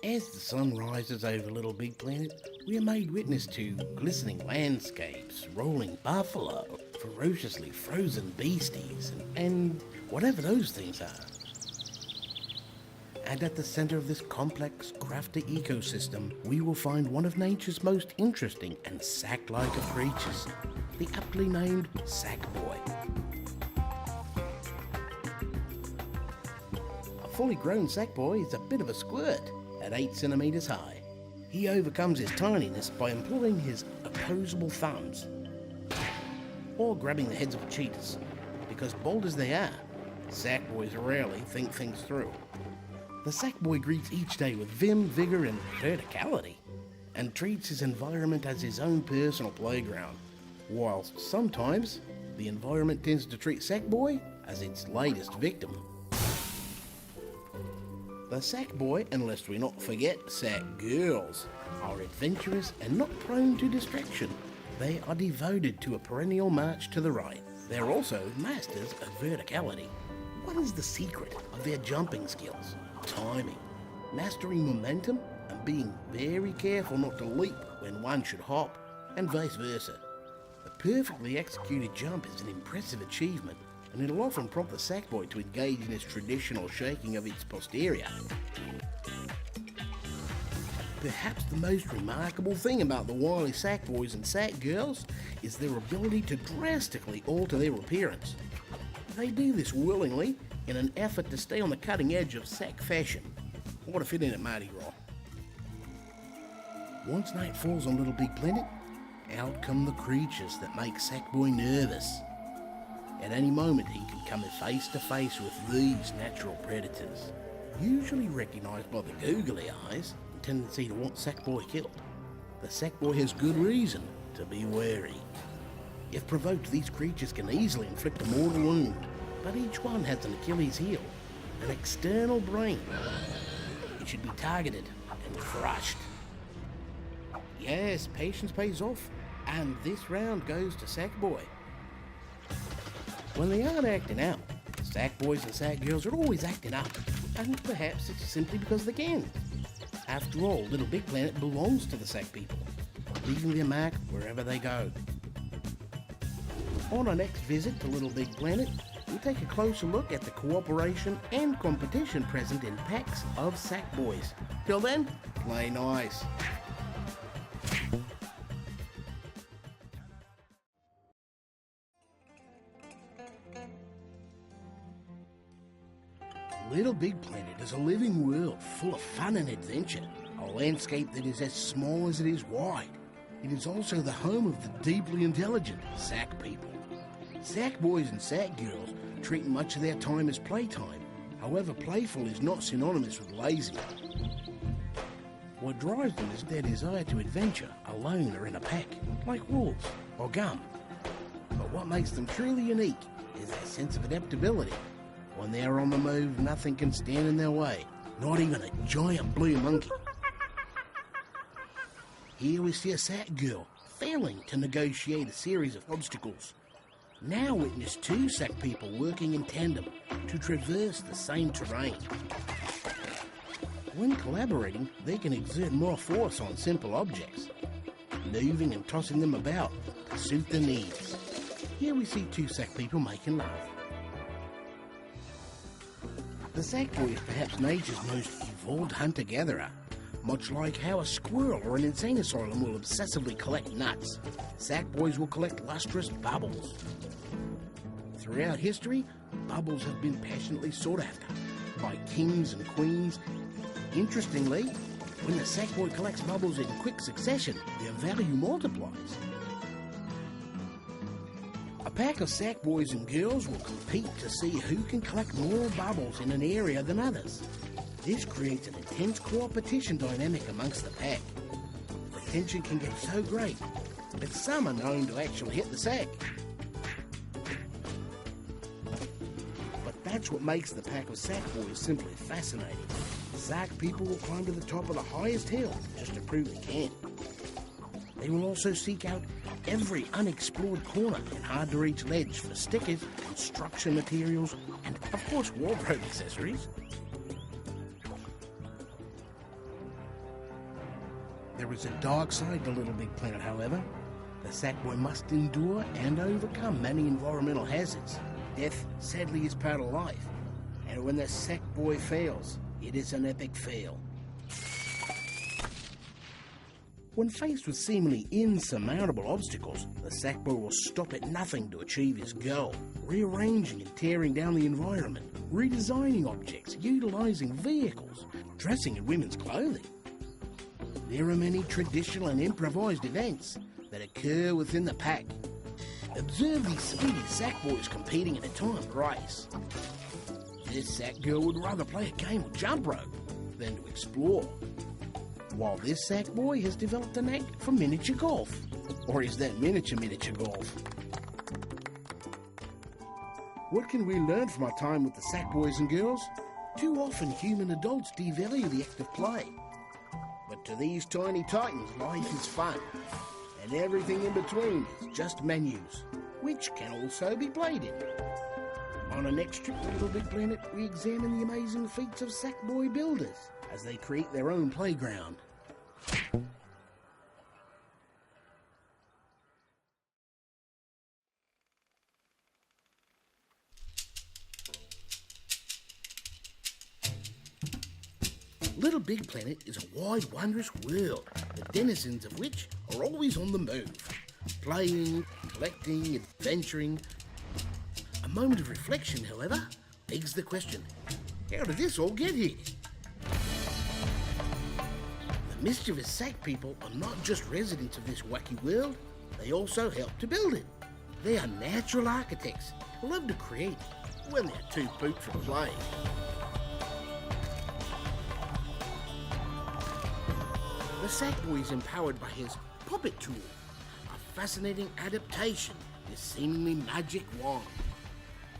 As the sun rises over Little Big Planet, we are made witness to glistening landscapes, rolling buffalo, ferociously frozen beasties, and whatever those things are. And at the centre of this complex, crafty ecosystem, we will find one of nature's most interesting and sack-like of creatures, the aptly named Sackboy. A fully grown Sackboy is a bit of a squirt at 8 centimetres high. He overcomes his tininess by employing his opposable thumbs, or grabbing the heads of cheetahs, because bold as they are, Sackboys rarely think things through. The Sackboy greets each day with vim, vigour and verticality, and treats his environment as his own personal playground, whilst sometimes the environment tends to treat Sackboy as its latest victim. The Sackboy, and lest we not forget Sack girls, are adventurous and not prone to distraction. They are devoted to a perennial march to the right. They're also masters of verticality. What is the secret of their jumping skills? Timing, mastering momentum, and being very careful not to leap when one should hop, and vice versa. A perfectly executed jump is an impressive achievement, and it'll often prompt the Sackboy to engage in its traditional shaking of its posterior. Perhaps the most remarkable thing about the wily Sackboys and Sack girls is their ability to drastically alter their appearance. They do this willingly in an effort to stay on the cutting edge of Sack fashion, or to fit in at Mardi Gras. Once night falls on Little Big Planet, out come the creatures that make Sackboy nervous. At any moment he can come face to face with these natural predators, usually recognised by the googly eyes and tendency to want Sackboy killed. The Sackboy has good reason to be wary. If provoked, these creatures can easily inflict a mortal wound, but each one has an Achilles heel, an external brain. It should be targeted and crushed. Yes, patience pays off, and this round goes to Sackboy. When they aren't acting out, Sackboys and Sack girls are always acting up, and perhaps it's simply because they can. After all, Little Big Planet belongs to the Sack people, leaving their mark wherever they go. On our next visit to Little Big Planet, we'll take a closer look at the cooperation and competition present in packs of Sackboys. Till then, play nice. Little Big Planet is a living world full of fun and adventure, a landscape that is as small as it is wide. It is also the home of the deeply intelligent Sack people. Sackboys and Sack girls treat much of their time as playtime. However, playful is not synonymous with lazy. What drives them is their desire to adventure, alone or in a pack, like wolves or gum. But what makes them truly unique is their sense of adaptability. When they are on the move, nothing can stand in their way, not even a giant blue monkey. Here we see a Sack girl failing to negotiate a series of obstacles. Now witness two Sack people working in tandem to traverse the same terrain. When collaborating, they can exert more force on simple objects, moving and tossing them about to suit their needs. Here we see two Sack people making love. The Sackboy is perhaps nature's most evolved hunter-gatherer. Much like how a squirrel or an insane asylum will obsessively collect nuts, Sackboys will collect lustrous bubbles. Throughout history, bubbles have been passionately sought after by kings and queens. Interestingly, when the Sackboy collects bubbles in quick succession, their value multiplies. A pack of Sackboys and girls will compete to see who can collect more bubbles in an area than others. This creates an intense competition dynamic amongst the pack. The tension can get so great that some are known to actually hit the sack. But that's what makes the pack of Sackboys simply fascinating. Sack people will climb to the top of the highest hill just to prove they can. They will also seek out every unexplored corner and hard-to-reach ledge for stickers, construction materials, and, of course, wardrobe accessories. There is a dark side to Little Big Planet, however. The Sackboy must endure and overcome many environmental hazards. Death, sadly, is part of life. And when the Sackboy fails, it is an epic fail. When faced with seemingly insurmountable obstacles, the Sackboy will stop at nothing to achieve his goal, rearranging and tearing down the environment, redesigning objects, utilising vehicles, dressing in women's clothing. There are many traditional and improvised events that occur within the pack. Observe these speedy Sackboys competing in a timed race. This Sackgirl would rather play a game of jump rope than to explore, while this Sackboy has developed a knack for miniature golf. Or is that miniature golf? What can we learn from our time with the Sackboys and girls? Too often human adults devalue the act of play. But to these tiny titans, life is fun. And everything in between is just menus, which can also be played in. On our next trip to Little Big Planet, we examine the amazing feats of Sackboy builders as they create their own playground. Little Big Planet is a wide, wondrous world, the denizens of which are always on the move. Playing, collecting, adventuring. A moment of reflection, however, begs the question, how did this all get here? The mischievous Sack people are not just residents of this wacky world, they also help to build it. They are natural architects who love to create when they're too pooped for play. The Sackboy is empowered by his puppet tool, a fascinating adaptation, his seemingly magic wand.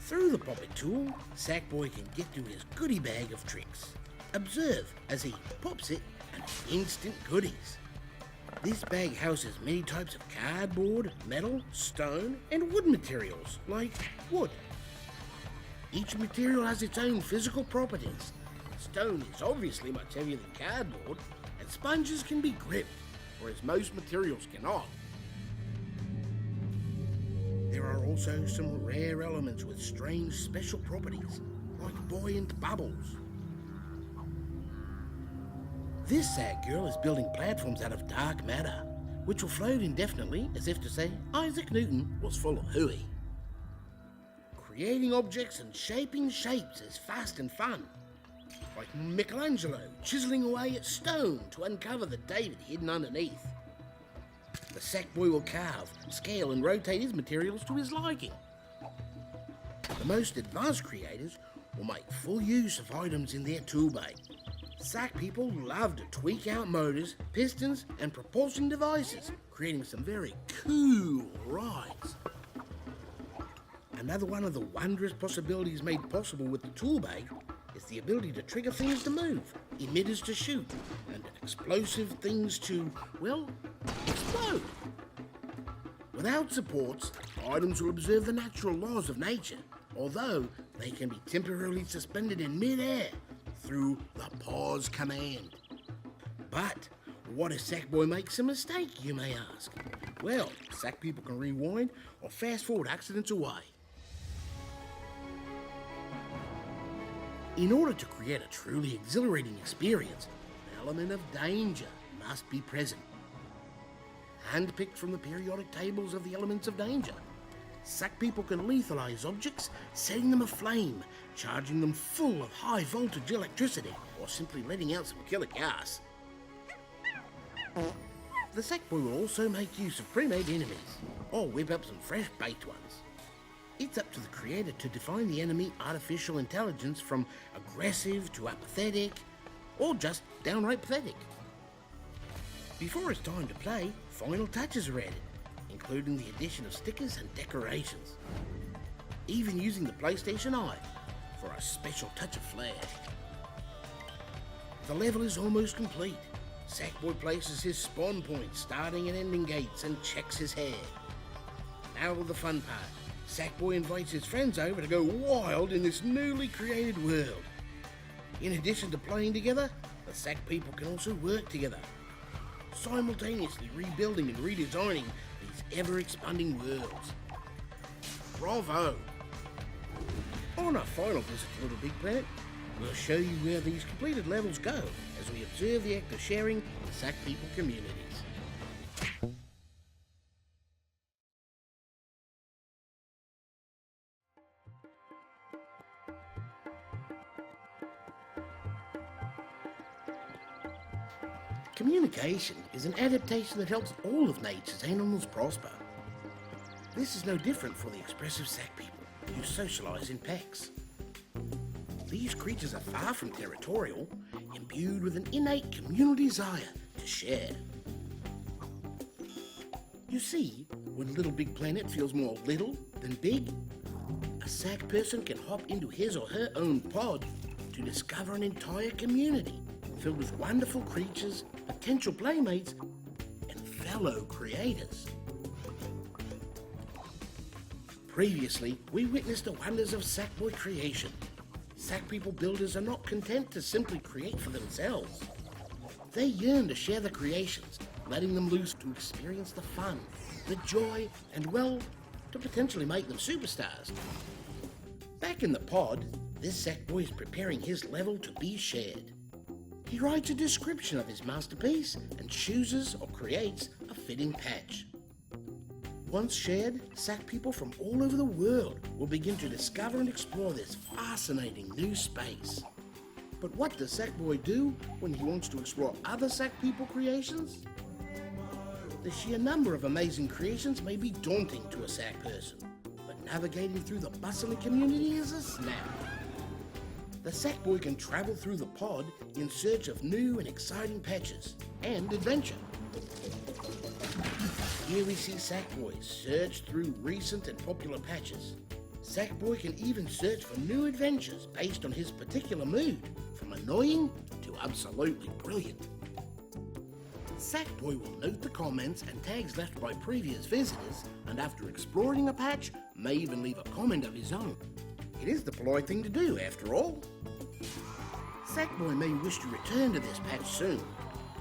Through the puppet tool, Sackboy can get to his goodie bag of tricks. Observe as he pops it and instant goodies. This bag houses many types of cardboard, metal, stone and wood materials, like wood. Each material has its own physical properties. Stone is obviously much heavier than cardboard, and sponges can be gripped, whereas most materials cannot. There are also some rare elements with strange special properties, like buoyant bubbles. This Sack Girl is building platforms out of dark matter, which will float indefinitely as if to say Isaac Newton was full of hooey. Creating objects and shaping shapes is fast and fun, like Michelangelo chiseling away at stone to uncover the David hidden underneath. The Sackboy will carve, scale and rotate his materials to his liking. The most advanced creators will make full use of items in their tool bag. Sack people love to tweak out motors, pistons and propulsion devices, creating some very cool rides. Another one of the wondrous possibilities made possible with the tool bag is the ability to trigger things to move, emitters to shoot, and explosive things to, well, explode. Without supports, items will observe the natural laws of nature, although they can be temporarily suspended in mid-air through the pause command. But what if Sackboy makes a mistake, you may ask? Well, Sack people can rewind or fast forward accidents away. In order to create a truly exhilarating experience, an element of danger must be present. Handpicked from the periodic tables of the elements of danger, Sack people can lethalize objects, setting them aflame, charging them full of high voltage electricity, or simply letting out some killer gas. The Sackboy will also make use of pre-made enemies, or whip up some fresh baked ones. It's up to the creator to define the enemy artificial intelligence from aggressive to apathetic, or just downright pathetic. Before it's time to play, final touches are added, including the addition of stickers and decorations. Even using the PlayStation Eye for a special touch of flair. The level is almost complete. Sackboy places his spawn points, starting and ending gates, and checks his hair. Now the fun part. Sackboy invites his friends over to go wild in this newly created world. In addition to playing together, the Sack people can also work together. simultaneously rebuilding and redesigning these ever-expanding worlds. Bravo! On our final visit to Little Big Planet, we'll show you where these completed levels go as we observe the act of sharing the Sack People communities. Communication is an adaptation that helps all of nature's animals prosper. This is no different for the expressive Sack People who socialise in packs. These creatures are far from territorial, imbued with an innate communal desire to share. You see, when Little Big Planet feels more little than big, a Sack person can hop into his or her own pod to discover an entire community filled with wonderful creatures, potential playmates, and fellow creators. Previously, we witnessed the wonders of Sackboy creation. Sack People builders are not content to simply create for themselves. They yearn to share the creations, letting them loose to experience the fun, the joy, and well, to potentially make them superstars. Back in the pod, this Sackboy is preparing his level to be shared. He writes a description of his masterpiece and chooses or creates a fitting patch. Once shared, Sack People from all over the world will begin to discover and explore this fascinating new space. But what does Sackboy do when he wants to explore other Sack People creations? The sheer number of amazing creations may be daunting to a Sack person, but navigating through the bustling community is a snap. The Sackboy can travel through the pod in search of new and exciting patches and adventure. Here we see Sackboy search through recent and popular patches. Sackboy can even search for new adventures based on his particular mood, from annoying to absolutely brilliant. Sackboy will note the comments and tags left by previous visitors, and after exploring a patch, may even leave a comment of his own. It is the polite thing to do, after all. Sackboy may wish to return to this patch soon.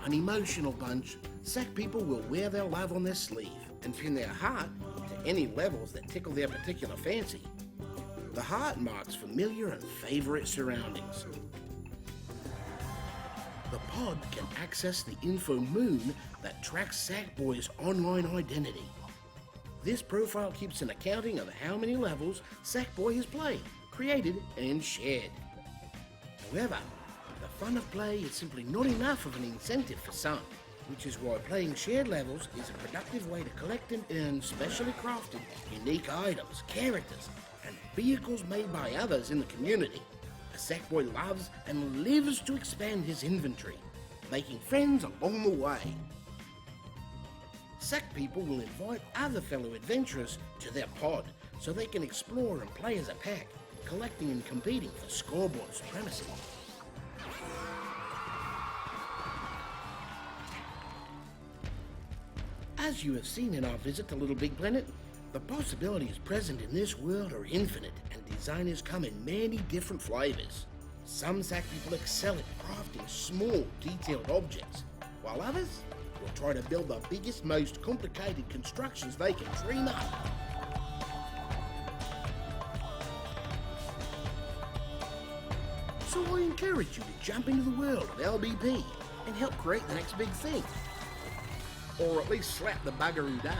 An emotional bunch, Sack People will wear their love on their sleeve and pin their heart to any levels that tickle their particular fancy. The heart marks familiar and favourite surroundings. The pod can access the info moon that tracks Sackboy's online identity. This profile keeps an accounting of how many levels Sackboy has played, created and shared. However, the fun of play is simply not enough of an incentive for some, which is why playing shared levels is a productive way to collect and earn specially crafted, unique items, characters, and vehicles made by others in the community. A Sackboy loves and lives to expand his inventory, making friends along the way. Sack People will invite other fellow adventurers to their pod so they can explore and play as a pack, collecting and competing for scoreboard supremacy. As you have seen in our visit to Little Big Planet, the possibilities present in this world are infinite, and designers come in many different flavours. Some Sack People excel at crafting small, detailed objects, while others will try to build the biggest, most complicated constructions they can dream up. So I encourage you to jump into the world of LBP and help create the next big thing. Or at least slap the bugger who does.